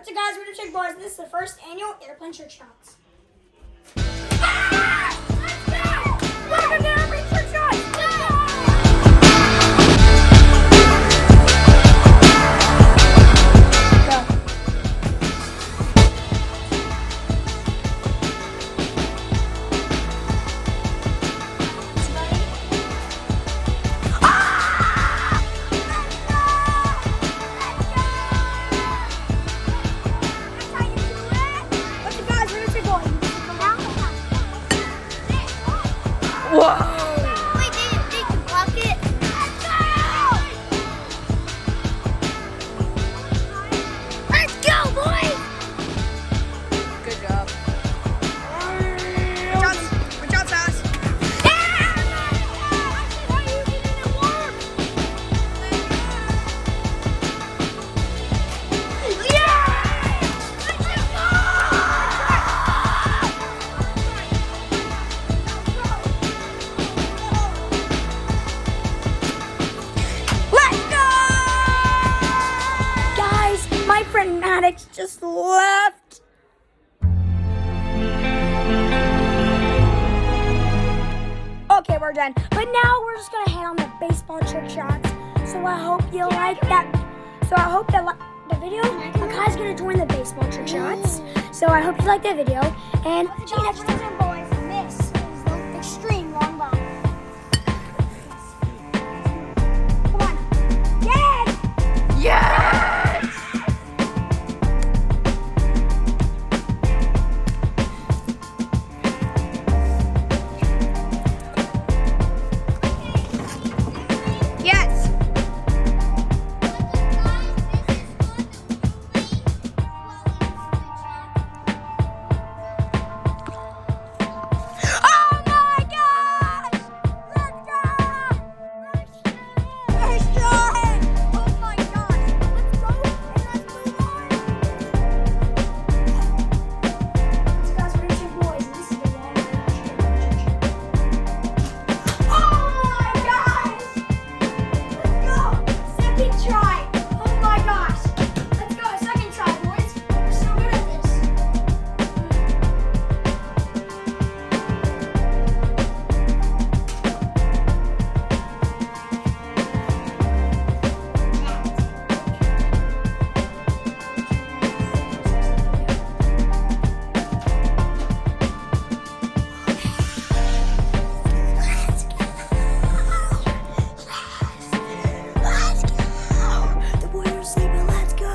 What's up, guys? We're the Chick Boys. This is the first annual airplane trick shots. Let's go! Welcome to airplane trick shots! Whoa! Wait, they can block it? Let's go, boys! Good job. Good job, Sass. My friend Maddox just left. Okay, we're done. But now we're just gonna head on the baseball trick shots. So I hope you like that. So I hope that the video. Akai's gonna join the baseball trick shots. So I hope you like the video. And see you next time, boys. This is the extreme long ball. Come on. Yay! Yeah! Yes! Oh my gosh! Let's go! Let's go! Oh my gosh! Let's go and let's move on. So guys, we're two boys, and this is the long range. Oh my gosh! Let's go! Second try! Oh my gosh! Let's go! Second try, boys! We're so good at this. Let's go! The boys are sleeping. Let's go!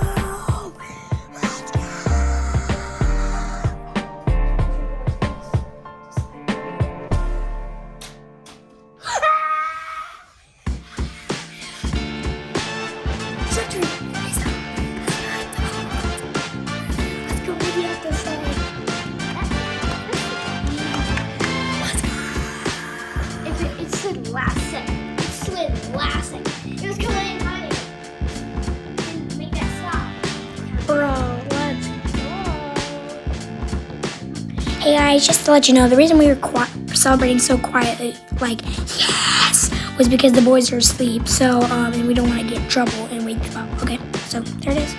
Let's go! Let's go. What do you have to say? Let's go! It slid last second. It slid last second. It was coming in higher. Didn't make that stop. Bro, let's go. Hey guys, just to let you know, the reason we were celebrating so quietly, like, yes, was because the boys are asleep. So, and we don't want to get in trouble and wake them up. Okay, so there it is.